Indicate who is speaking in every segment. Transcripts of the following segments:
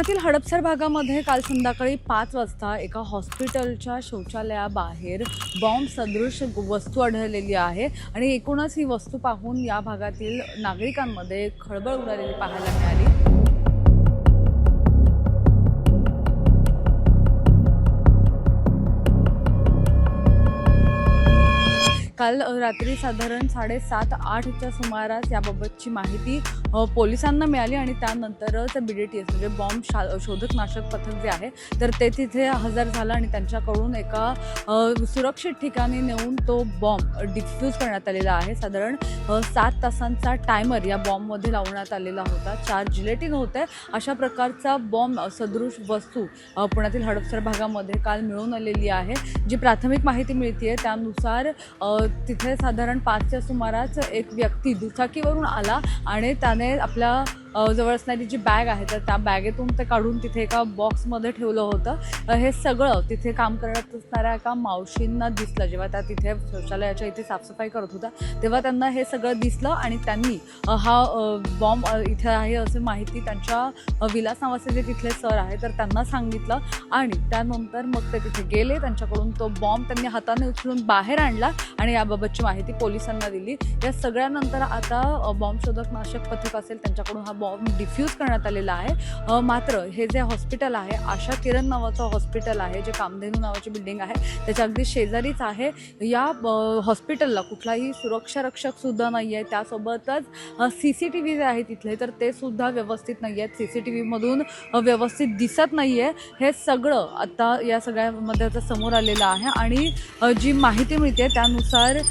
Speaker 1: पुण्यातील हडपसर भागामध्ये काल संध्याकाळी 5 वाजता एका हॉस्पिटलच्या शौचालयाबाहेर बॉम्ब सदृश वस्तू आढळलेली आहे आणि एकूणच ही वस्तू पाहून या भागातील नागरिकांमध्ये खळबळ उडालेली पाहायला मिळाली। काल रात्री साधारण 7:30-8च्या सुमारास याबाबतची माहिती पोलिसांना मिळाली आणि त्यानंतरच BDTS म्हणजे बॉम्ब शोधक नाशक पथक जे आहे तर ते तिथे हजर झालं आणि त्यांच्याकडून एका सुरक्षित ठिकाणी नेऊन तो बॉम्ब डिफ्यूज करण्यात आलेला आहे। साधारण 7 तासांचा टायमर या बॉम्बमध्ये लावण्यात आलेला होता। 4 जिलेटिन होते। अशा प्रकारचा बॉम्ब सदृश वस्तू पुण्यातील हडपसर भागामध्ये काल मिळून आलेली आहे। जी प्राथमिक माहिती मिळते त्यानुसार तिथे साधारण 5च्या सुमारास एक व्यक्ती दुचाकीवरून आला आणि त्याने आपल्या जवळ असणारी जी बॅग आहे तर त्या बॅगेतून ते काढून तिथे एका बॉक्समध्ये ठेवलं होतं। हे सगळं तिथे काम करत असणाऱ्या एका मावशींना दिसलं। जेव्हा त्या तिथे शौचालयाच्या इथे साफसफाई करत होत्या तेव्हा त्यांना हे सगळं दिसलं आणि त्यांनी हा बॉम्ब इथे आहे असे माहिती त्यांच्या विलास नावाचे जे तिथले सर आहे तर त्यांना सांगितलं आणि त्यानंतर मग ते तिथे गेले। त्यांच्याकडून तो बॉम्ब त्यांनी हाताने उचलून बाहेर आणला आणि याबाबतची माहिती पोलिसांना दिली। या सगळ्यानंतर आता बॉम्ब शोधक नाशक पथक असेल त्यांच्याकडून हा बॉम्ब डिफ्यूज करण्यात आलेला आहे। मात्र हे जे हॉस्पिटल आहे आशा किरण नावाचं हॉस्पिटल आहे जे कामधेनू नावाची बिल्डिंग आहे त्याच्या अगदी शेजारीच आहे। या हॉस्पिटलला कुठलाही सुरक्षा रक्षक सुद्धा नाही आहे। त्यासोबतच CCTV जे आहे तिथले तर ते सुद्धा व्यवस्थित नाही आहेत। CCTV मधून व्यवस्थित दिसत नाही आहे। हे सगळं आता या सगळ्यामध्ये आता समोर आलेलं आहे आणि जी माहिती मिळते त्यानुसार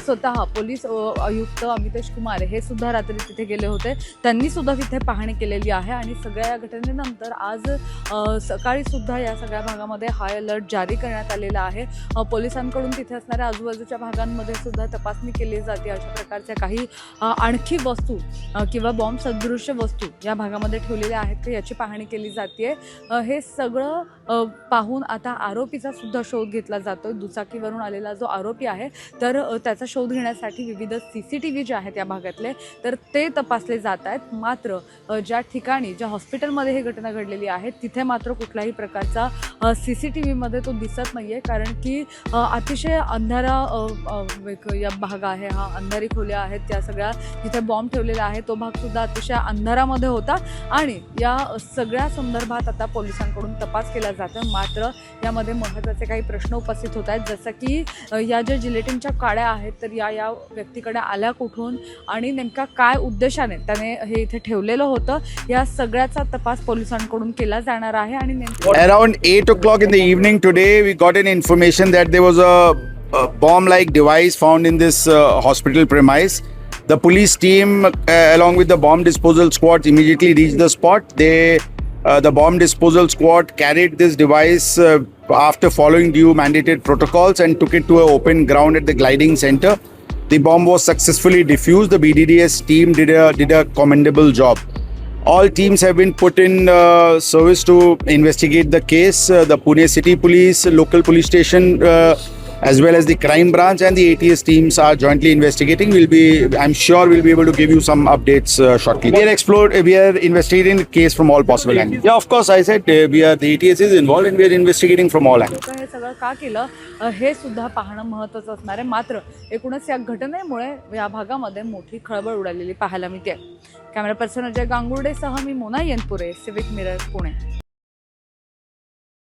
Speaker 1: स्वतः पोलीस आयुक्त अमितेश कुमार हे सुद्धा रात्री तिथे गेले होते। त्यांनी सुद्धा तिथे पाहणी केलेली आहे आणि सगळ्या या घटनेनंतर आज सकाळी सुद्धा या सगळ्या भागामध्ये हाय अलर्ट जारी करण्यात आलेला आहे। पोलिसांकडून तिथे असणाऱ्या आजूबाजूच्या भागांमध्ये सुद्धा तपासणी केली जाते। अशा प्रकारच्या काही आणखी वस्तू किंवा बॉम्ब सदृश्य वस्तू या भागामध्ये ठेवलेल्या आहेत तर याची पाहणी केली जाते। हे सगळं पाहून आता आरोपीचा सुद्धा शोध घेतला जातोय। दुचाकीवरून आलेला जो आरोपी आहे तर त्याचा शोध घेण्यासाठी विविध CCTV जे आहेत या भागातले तर ते तपासले जात आहेत। मात्र ज्या ठिकाणी ज्या हॉस्पिटलमध्ये ही घटना घडलेली आहे तिथे मात्र कुठल्याही प्रकारचा CCTV मध्ये तो दिसत नाही आहे कारण की अतिशय अंधारा या भाग आहे। हा अंधारी खोल्या आहेत त्या सगळ्या जिथे बॉम्ब ठेवलेला आहे तो भाग सुद्धा अतिशय अंधारामध्ये होता आणि या सगळ्या संदर्भात आता पोलिसांकडून तपास केला जातो। मात्र यामध्ये महत्त्वाचे काही प्रश्न उपस्थित होत आहेत जसं की या ज्या जिलेटिनच्या काड्या आहेत तर या व्यक्तीकडे आल्या कुठून आणि नेमका काय उद्देशाने त्याने हे इथे ठेवलेलं होतं या सगळ्याचा तपास पोलिसांकडून केला जाणार आहे। आणि
Speaker 2: Around 8 o'clock in the evening today we got an information that there was a bomb like device found in this hospital premise. The police team along with the bomb disposal squad immediately reached the spot. The bomb disposal squad carried this device after following due mandated protocols and took it to an open ground at the gliding center. The bomb was successfully defused. The BDDS team did a commendable job. All teams have been put in service to investigate the case. The Pune City Police, local police station, as well as the crime branch and the ATS teams are jointly investigating. I'm sure we'll be able to give you some updates shortly. We are investigating the case from all possible angles. Yeah, of course, I said the ATS is involved and we are investigating from all angles.
Speaker 1: हे सगळं का केलं हे सुद्धा पाहणं महत्त्वाचं असणार आहे। मात्र एकूणच या घटनेमुळे या भागामध्ये मोठी खळबळ उडालेली पाहायला मिळते। कॅमेरा पर्सन अजय गांगुर्डेसह मी मोना येनपुरे, सिविक मिरर, पुणे।